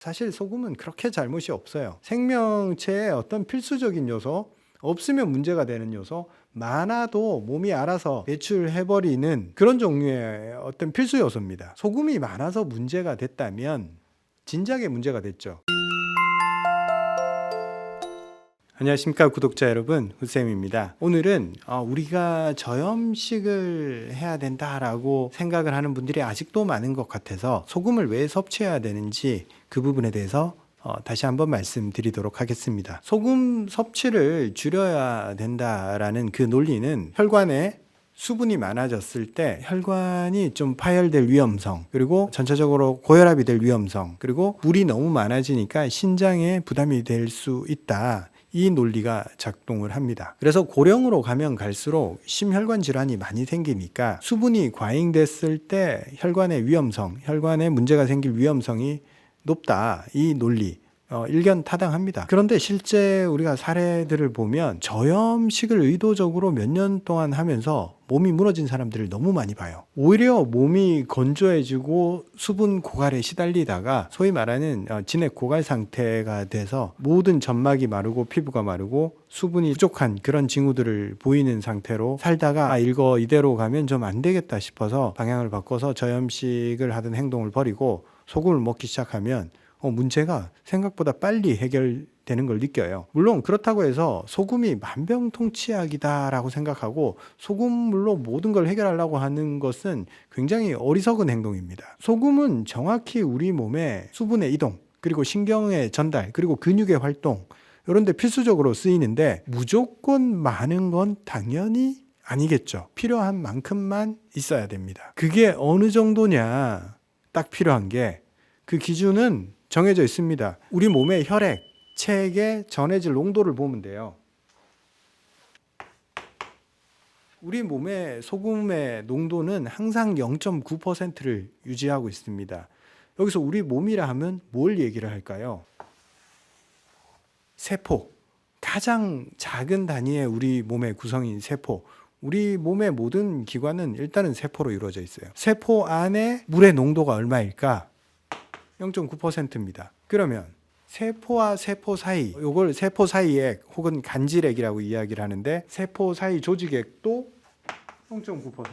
사실 소금은 그렇게 잘못이 없어요. 생명체의 어떤 필수적인 요소, 없으면 문제가 되는 요소, 많아도 몸이 알아서 배출해버리는 그런 종류의 어떤 필수 요소입니다. 소금이 많아서 문제가 됐다면 진작에 문제가 됐죠. 안녕하십니까 구독자 여러분, 후쌤입니다. 오늘은 우리가 저염식을 해야 된다라고 생각을 하는 분들이 아직도 많은 것 같아서 소금을 왜 섭취해야 되는지 그 부분에 대해서 다시 한번 말씀드리도록 하겠습니다. 소금 섭취를 줄여야 된다라는 그 논리는 혈관에 수분이 많아졌을 때 혈관이 좀 파열될 위험성, 그리고 전체적으로 고혈압이 될 위험성, 그리고 물이 너무 많아지니까 신장에 부담이 될 수 있다. 이 논리가 작동을 합니다. 그래서 고령으로 가면 갈수록 심혈관 질환이 많이 생기니까 수분이 과잉됐을 때 혈관의 위험성, 혈관에 문제가 생길 위험성이 높다. 이 논리 일견타당합니다. 그런데 실제 우리가 사례들을 보면 저염식을 의도적으로 몇 년 동안 하면서 몸이 무너진 사람들을 너무 많이 봐요. 오히려 몸이 건조해지고 수분 고갈에 시달리다가 소위 말하는 진액 고갈 상태가 돼서 모든 점막이 마르고 피부가 마르고 수분이 부족한 그런 징후들을 보이는 상태로 살다가 이거 이대로 가면 좀 안 되겠다 싶어서 방향을 바꿔서 저염식을 하던 행동을 버리고 소금을 먹기 시작하면 문제가 생각보다 빨리 해결되는 걸 느껴요. 물론 그렇다고 해서 소금이 만병통치약이다라고 생각하고 소금물로 모든 걸 해결하려고 하는 것은 굉장히 어리석은 행동입니다. 소금은 정확히 우리 몸의 수분의 이동, 그리고 신경의 전달, 그리고 근육의 활동 이런 데 필수적으로 쓰이는데 무조건 많은 건 당연히 아니겠죠. 필요한 만큼만 있어야 됩니다. 그게 어느 정도냐 딱 필요한 게 그 기준은 정해져 있습니다. 우리 몸의 혈액, 체액의 전해질 농도를 보면 돼요. 우리 몸의 소금의 농도는 항상 0.9%를 유지하고 있습니다. 여기서 우리 몸이라 하면 뭘 얘기를 할까요? 세포. 가장 작은 단위의 우리 몸의 구성인 세포. 우리 몸의 모든 기관은 일단은 세포로 이루어져 있어요. 세포 안에 물의 농도가 얼마일까? 0.9%입니다. 그러면 세포와 세포 사이, 이걸 세포 사이액 혹은 간질액이라고 이야기를 하는데 세포 사이 조직액도 0.9%.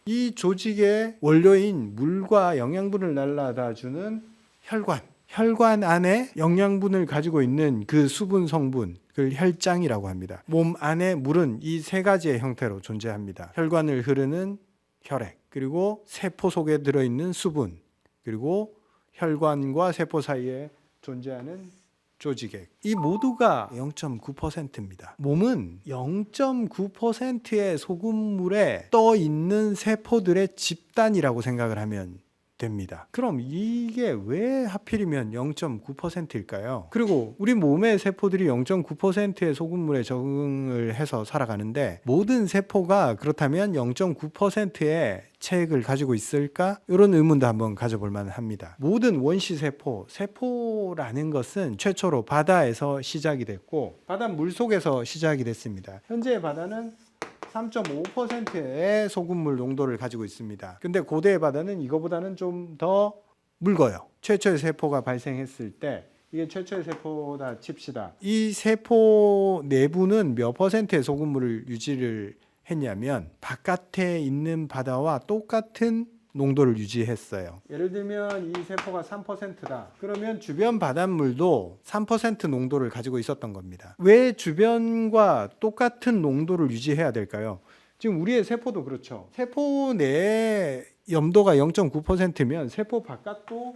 이 조직의 원료인 물과 영양분을 날라다 주는 혈관. 혈관 안에 영양분을 가지고 있는 그 수분 성분, 그걸 혈장이라고 합니다. 몸 안에 물은 이 세 가지의 형태로 존재합니다. 혈관을 흐르는 혈액, 그리고 세포 속에 들어있는 수분, 그리고 혈관과 세포 사이에 존재하는 조직액. 이 모두가 0.9%입니다. 몸은 0.9%의 소금물에 떠 있는 세포들의 집단이라고 생각을 하면 됩니다. 그럼 이게 왜 하필이면 0.9%일까요? 그리고 우리 몸의 세포들이 0.9%의 소금물에 적응을 해서 살아가는데 모든 세포가 그렇다면 0.9%의 체액을 가지고 있을까? 이런 의문도 한번 가져볼 만합니다. 모든 원시 세포라는 것은 최초로 바다에서 시작이 됐고 바닷물 속에서 시작이 됐습니다. 현재의 바다는 3.5%의 소금물 농도를 가지고 있습니다. 근데 고대의 바다는 이거보다는 좀 더 묽어요. 최초의 세포가 발생했을 때 이게 최초의 세포다 칩시다. 이 세포 내부는 몇 퍼센트의 소금물을 유지를 했냐면 바깥에 있는 바다와 똑같은 농도를 유지했어요. 예를 들면 이 세포가 3%다. 그러면 주변 바닷물도 3% 농도를 가지고 있었던 겁니다. 왜 주변과 똑같은 농도를 유지해야 될까요? 지금 우리의 세포도 그렇죠. 세포 내의 염도가 0.9%면 세포 바깥도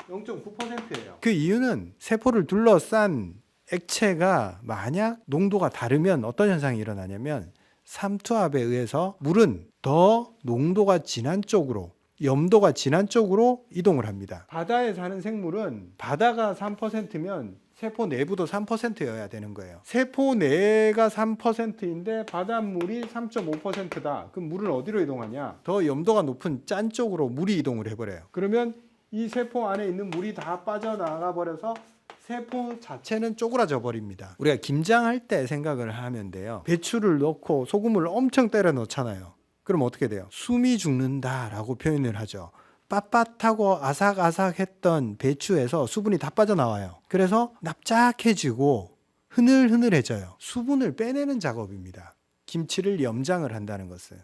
0.9%예요. 그 이유는 세포를 둘러싼 액체가 만약 농도가 다르면 어떤 현상이 일어나냐면 삼투압에 의해서 물은 더 농도가 진한 쪽으로, 염도가 진한 쪽으로 이동을 합니다. 바다에 사는 생물은 바다가 3%면 세포 내부도 3%여야 되는 거예요. 세포 내가 3%인데 바닷물이 3.5%다. 그럼 물은 어디로 이동하냐? 더 염도가 높은 짠 쪽으로 물이 이동을 해버려요. 그러면 이 세포 안에 있는 물이 다 빠져나가 버려서 세포 자체는 쪼그라져 버립니다. 우리가 김장할 때 생각을 하면 돼요. 배추를 넣고 소금을 엄청 때려 넣잖아요. 그럼 어떻게 돼요? 숨이 죽는다라고 표현을 하죠. 빳빳하고 아삭아삭했던 배추에서 수분이 다 빠져나와요. 그래서 납작해지고 흐늘흐늘해져요. 수분을 빼내는 작업입니다. 김치를 염장을 한다는 것은.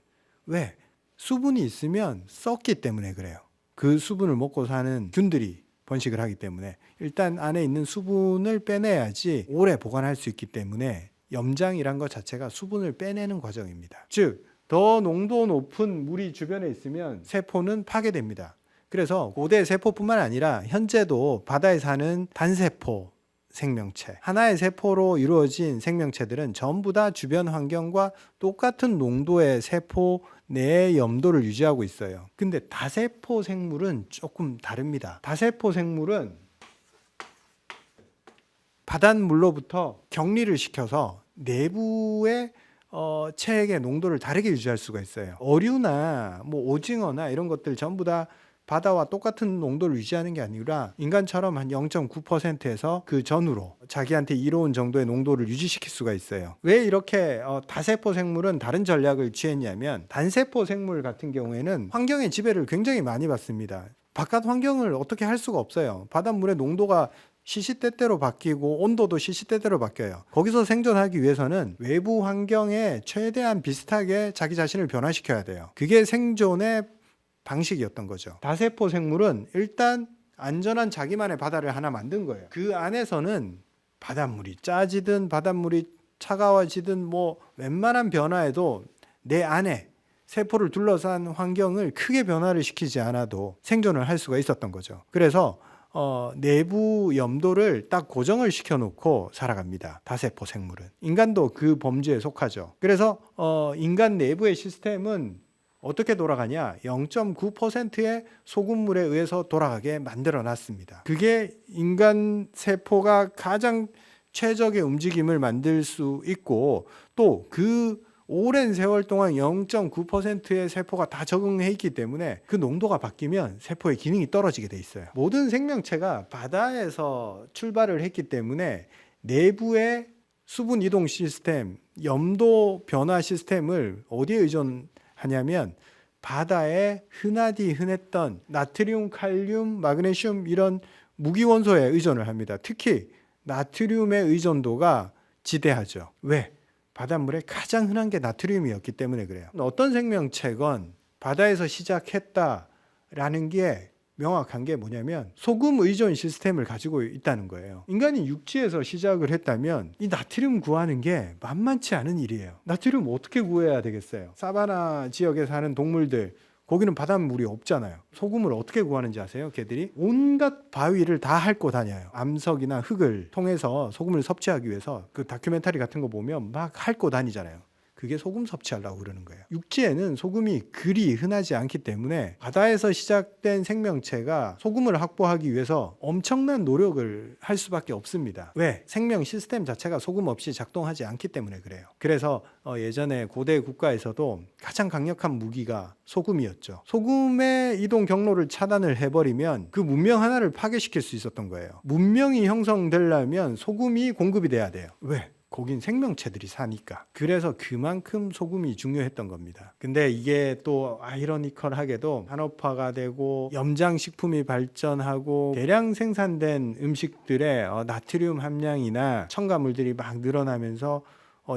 왜? 수분이 있으면 썩기 때문에 그래요. 그 수분을 먹고 사는 균들이 번식을 하기 때문에 일단 안에 있는 수분을 빼내야지 오래 보관할 수 있기 때문에 염장이란 것 자체가 수분을 빼내는 과정입니다. 즉, 더 농도 높은 물이 주변에 있으면 세포는 파괴됩니다. 그래서 고대 세포뿐만 아니라 현재도 바다에 사는 단세포 생명체, 하나의 세포로 이루어진 생명체들은 전부 다 주변 환경과 똑같은 농도의 세포 내의 염도를 유지하고 있어요. 근데 다세포 생물은 조금 다릅니다. 다세포 생물은 바닷물로부터 격리를 시켜서 내부의 체액의 농도를 다르게 유지할 수가 있어요. 어류나 오징어나 이런 것들 전부 다 바다와 똑같은 농도를 유지하는 게 아니라 인간처럼 한 0.9%에서 그 전후로 자기한테 이로운 정도의 농도를 유지시킬 수가 있어요. 왜 이렇게 다세포 생물은 다른 전략을 취했냐면, 단세포 생물 같은 경우에는 환경의 지배를 굉장히 많이 받습니다. 바깥 환경을 어떻게 할 수가 없어요. 바닷물의 농도가 시시때때로 바뀌고 온도도 시시때때로 바뀌어요. 거기서 생존하기 위해서는 외부 환경에 최대한 비슷하게 자기 자신을 변화시켜야 돼요. 그게 생존의 방식이었던 거죠. 다세포 생물은 일단 안전한 자기만의 바다를 하나 만든 거예요. 그 안에서는 바닷물이 짜지든 바닷물이 차가워지든 웬만한 변화에도 내 안에 세포를 둘러싼 환경을 크게 변화를 시키지 않아도 생존을 할 수가 있었던 거죠. 그래서 내부 염도를 딱 고정을 시켜놓고 살아갑니다. 다세포 생물은. 인간도 그 범주에 속하죠. 그래서 인간 내부의 시스템은 어떻게 돌아가냐? 0.9%의 소금물에 의해서 돌아가게 만들어 놨습니다. 그게 인간 세포가 가장 최적의 움직임을 만들 수 있고, 또 그 오랜 세월 동안 0.9%의 세포가 다 적응해 있기 때문에 그 농도가 바뀌면 세포의 기능이 떨어지게 돼 있어요. 모든 생명체가 바다에서 출발을 했기 때문에 내부의 수분 이동 시스템, 염도 변화 시스템을 어디에 의존하냐면 바다에 흔하디 흔했던 나트륨, 칼륨, 마그네슘 이런 무기원소에 의존을 합니다. 특히 나트륨의 의존도가 지대하죠. 왜? 바닷물에 가장 흔한 게 나트륨이었기 때문에 그래요. 어떤 생명체건 바다에서 시작했다라는 게 명확한 게 뭐냐면 소금 의존 시스템을 가지고 있다는 거예요. 인간이 육지에서 시작을 했다면 이 나트륨 구하는 게 만만치 않은 일이에요. 나트륨 어떻게 구해야 되겠어요? 사바나 지역에 사는 동물들, 거기는 바닷물이 없잖아요. 소금을 어떻게 구하는지 아세요? 걔들이 온갖 바위를 다 핥고 다녀요. 암석이나 흙을 통해서 소금을 섭취하기 위해서 그 다큐멘터리 같은 거 보면 막 핥고 다니잖아요. 그게 소금 섭취하려고 그러는 거예요. 육지에는 소금이 그리 흔하지 않기 때문에 바다에서 시작된 생명체가 소금을 확보하기 위해서 엄청난 노력을 할 수밖에 없습니다. 왜? 생명 시스템 자체가 소금 없이 작동하지 않기 때문에 그래요. 그래서 예전에 고대 국가에서도 가장 강력한 무기가 소금이었죠. 소금의 이동 경로를 차단을 해버리면 그 문명 하나를 파괴시킬 수 있었던 거예요. 문명이 형성되려면 소금이 공급이 돼야 돼요. 왜? 거긴 생명체들이 사니까. 그래서 그만큼 소금이 중요했던 겁니다. 근데 이게 또 아이러니컬하게도 산업화가 되고 염장식품이 발전하고 대량 생산된 음식들의 나트륨 함량이나 첨가물들이 막 늘어나면서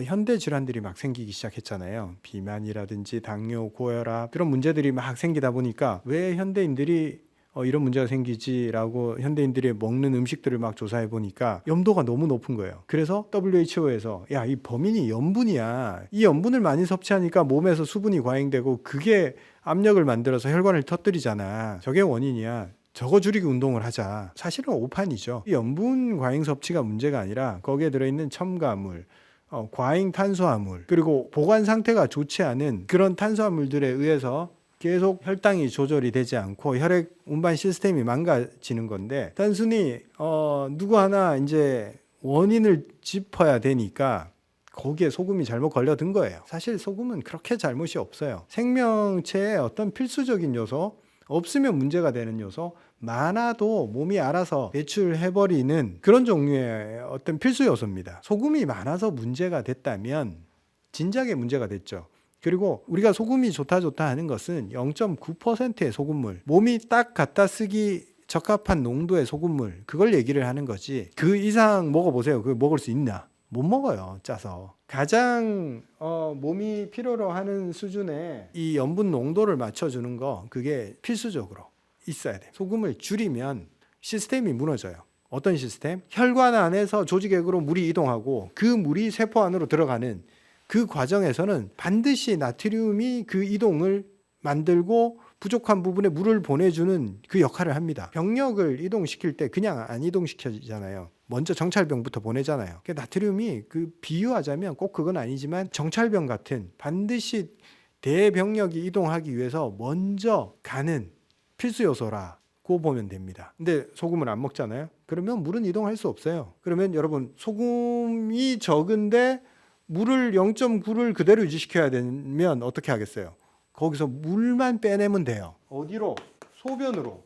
현대 질환들이 막 생기기 시작했잖아요. 비만이라든지 당뇨, 고혈압 그런 문제들이 막 생기다 보니까 왜 현대인들이 이런 문제가 생기지라고 현대인들이 먹는 음식들을 막 조사해 보니까 염도가 너무 높은 거예요. 그래서 WHO에서 야, 이 범인이 염분이야. 이 염분을 많이 섭취하니까 몸에서 수분이 과잉되고 그게 압력을 만들어서 혈관을 터뜨리잖아. 저게 원인이야. 저거 줄이기 운동을 하자. 사실은 오판이죠. 이 염분 과잉 섭취가 문제가 아니라 거기에 들어있는 첨가물, 과잉 탄수화물, 그리고 보관 상태가 좋지 않은 그런 탄수화물들에 의해서 계속 혈당이 조절이 되지 않고 혈액 운반 시스템이 망가지는 건데, 단순히 누구 하나 이제 원인을 짚어야 되니까 거기에 소금이 잘못 걸려든 거예요. 사실 소금은 그렇게 잘못이 없어요. 생명체의 어떤 필수적인 요소, 없으면 문제가 되는 요소, 많아도 몸이 알아서 배출해버리는 그런 종류의 어떤 필수 요소입니다. 소금이 많아서 문제가 됐다면 진작에 문제가 됐죠. 그리고 우리가 소금이 좋다 하는 것은 0.9%의 소금물, 몸이 딱 갖다 쓰기 적합한 농도의 소금물, 그걸 얘기를 하는 거지. 그 이상 먹어보세요. 그거 먹을 수 있나? 못 먹어요. 짜서. 가장 몸이 필요로 하는 수준의 이 염분 농도를 맞춰주는 거, 그게 필수적으로 있어야 돼. 소금을 줄이면 시스템이 무너져요. 어떤 시스템? 혈관 안에서 조직액으로 물이 이동하고 그 물이 세포 안으로 들어가는 그 과정에서는 반드시 나트륨이 그 이동을 만들고 부족한 부분에 물을 보내주는 그 역할을 합니다. 병력을 이동시킬 때 그냥 안 이동시켜지잖아요. 먼저 정찰병부터 보내잖아요. 나트륨이 그 비유하자면 꼭 그건 아니지만 정찰병 같은 반드시 대병력이 이동하기 위해서 먼저 가는 필수 요소라고 보면 됩니다. 근데 소금을 안 먹잖아요. 그러면 물은 이동할 수 없어요. 그러면 여러분 소금이 적은데 물을 0.9를 그대로 유지시켜야 되면 어떻게 하겠어요? 거기서 물만 빼내면 돼요. 어디로? 소변으로.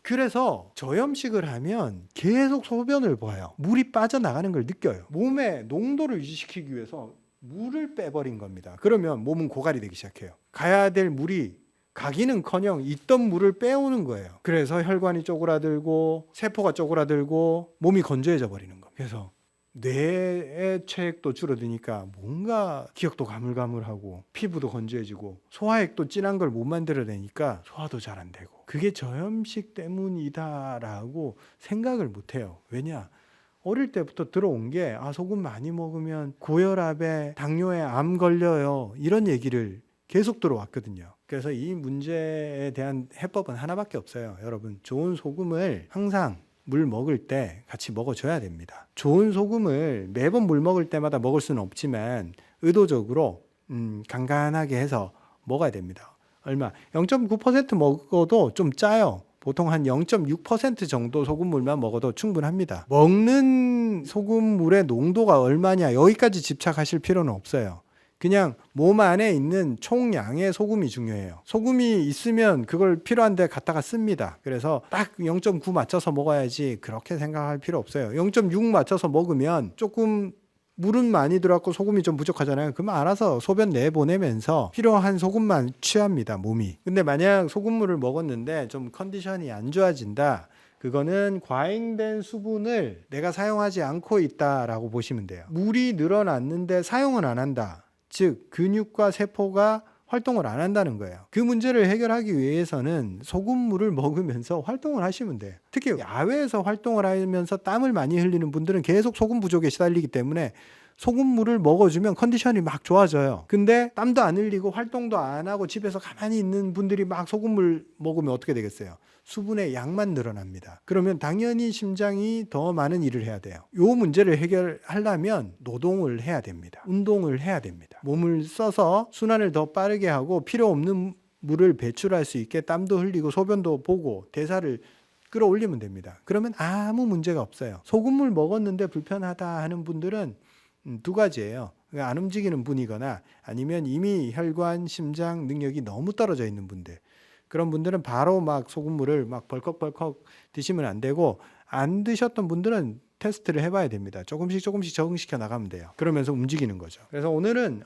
그래서 저염식을 하면 계속 소변을 봐요. 물이 빠져나가는 걸 느껴요. 몸의 농도를 유지시키기 위해서 물을 빼버린 겁니다. 그러면 몸은 고갈이 되기 시작해요. 가야 될 물이 가기는커녕 있던 물을 빼오는 거예요. 그래서 혈관이 쪼그라들고 세포가 쪼그라들고 몸이 건조해져 버리는 겁니다. 그래서 뇌의 체액도 줄어드니까 뭔가 기억도 가물가물하고 피부도 건조해지고 소화액도 진한 걸 못 만들어내니까 소화도 잘 안 되고, 그게 저염식 때문이다라고 생각을 못 해요. 왜냐? 어릴 때부터 들어온 게 소금 많이 먹으면 고혈압에 당뇨에 암 걸려요, 이런 얘기를 계속 들어왔거든요. 그래서 이 문제에 대한 해법은 하나밖에 없어요. 여러분, 좋은 소금을 항상 물 먹을 때 같이 먹어줘야 됩니다. 좋은 소금을 매번 물 먹을 때마다 먹을 수는 없지만 의도적으로 간간하게 해서 먹어야 됩니다. 얼마? 0.9% 먹어도 좀 짜요. 보통 한 0.6% 정도 소금물만 먹어도 충분합니다. 먹는 소금물의 농도가 얼마냐, 여기까지 집착하실 필요는 없어요. 그냥 몸 안에 있는 총량의 소금이 중요해요. 소금이 있으면 그걸 필요한 데 갖다가 씁니다. 그래서 딱 0.9 맞춰서 먹어야지 그렇게 생각할 필요 없어요. 0.6 맞춰서 먹으면 조금 물은 많이 들어갔고 소금이 좀 부족하잖아요. 그러면 알아서 소변 내보내면서 필요한 소금만 취합니다, 몸이. 근데 만약 소금물을 먹었는데 좀 컨디션이 안 좋아진다, 그거는 과잉된 수분을 내가 사용하지 않고 있다라고 보시면 돼요. 물이 늘어났는데 사용은 안 한다. 즉 근육과 세포가 활동을 안 한다는 거예요. 그 문제를 해결하기 위해서는 소금물을 먹으면서 활동을 하시면 돼요. 특히 야외에서 활동을 하면서 땀을 많이 흘리는 분들은 계속 소금 부족에 시달리기 때문에 소금물을 먹어주면 컨디션이 막 좋아져요. 근데 땀도 안 흘리고 활동도 안 하고 집에서 가만히 있는 분들이 막 소금물 먹으면 어떻게 되겠어요? 수분의 양만 늘어납니다. 그러면 당연히 심장이 더 많은 일을 해야 돼요. 이 문제를 해결하려면 노동을 해야 됩니다. 운동을 해야 됩니다. 몸을 써서 순환을 더 빠르게 하고 필요 없는 물을 배출할 수 있게 땀도 흘리고 소변도 보고 대사를 끌어올리면 됩니다. 그러면 아무 문제가 없어요. 소금물 먹었는데 불편하다 하는 분들은 두 가지예요. 안 움직이는 분이거나 아니면 이미 혈관, 심장 능력이 너무 떨어져 있는 분들. 그런 분들은 바로 막 소금물을 막 벌컥벌컥 드시면 안 되고, 안 드셨던 분들은 테스트를 해봐야 됩니다. 조금씩 적응시켜 나가면 돼요. 그러면서 움직이는 거죠. 그래서 오늘은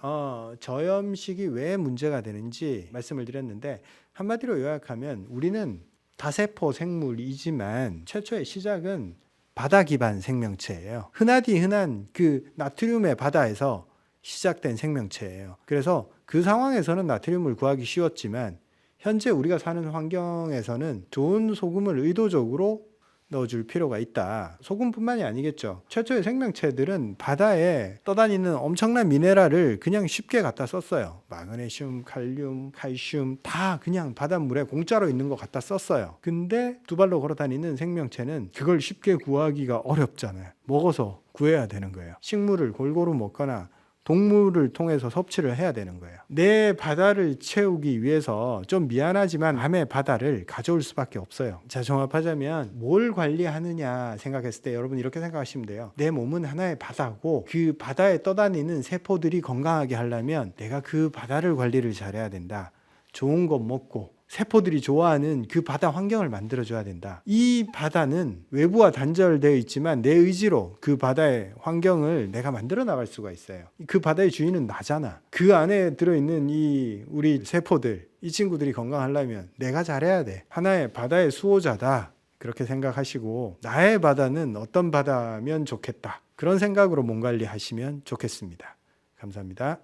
저염식이 왜 문제가 되는지 말씀을 드렸는데, 한마디로 요약하면 우리는 다세포 생물이지만 최초의 시작은 바다 기반 생명체예요. 흔하디 흔한 그 나트륨의 바다에서 시작된 생명체예요. 그래서 그 상황에서는 나트륨을 구하기 쉬웠지만 현재 우리가 사는 환경에서는 좋은 소금을 의도적으로 넣어줄 필요가 있다. 소금뿐만이 아니겠죠. 최초의 생명체들은 바다에 떠다니는 엄청난 미네랄을 그냥 쉽게 갖다 썼어요. 마그네슘, 칼륨, 칼슘 다 그냥 바닷물에 공짜로 있는 거 갖다 썼어요. 근데 두 발로 걸어다니는 생명체는 그걸 쉽게 구하기가 어렵잖아요. 먹어서 구해야 되는 거예요. 식물을 골고루 먹거나 동물을 통해서 섭취를 해야 되는 거예요. 내 바다를 채우기 위해서 좀 미안하지만 남의 바다를 가져올 수밖에 없어요. 자, 종합하자면 뭘 관리하느냐 생각했을 때 여러분 이렇게 생각하시면 돼요. 내 몸은 하나의 바다고 그 바다에 떠다니는 세포들이 건강하게 하려면 내가 그 바다를 관리를 잘해야 된다. 좋은 것 먹고 세포들이 좋아하는 그 바다 환경을 만들어줘야 된다. 이 바다는 외부와 단절되어 있지만 내 의지로 그 바다의 환경을 내가 만들어 나갈 수가 있어요. 그 바다의 주인은 나잖아. 그 안에 들어있는 이 우리 세포들, 이 친구들이 건강하려면 내가 잘해야 돼. 하나의 바다의 수호자다. 그렇게 생각하시고 나의 바다는 어떤 바다면 좋겠다. 그런 생각으로 몸 관리하시면 좋겠습니다. 감사합니다.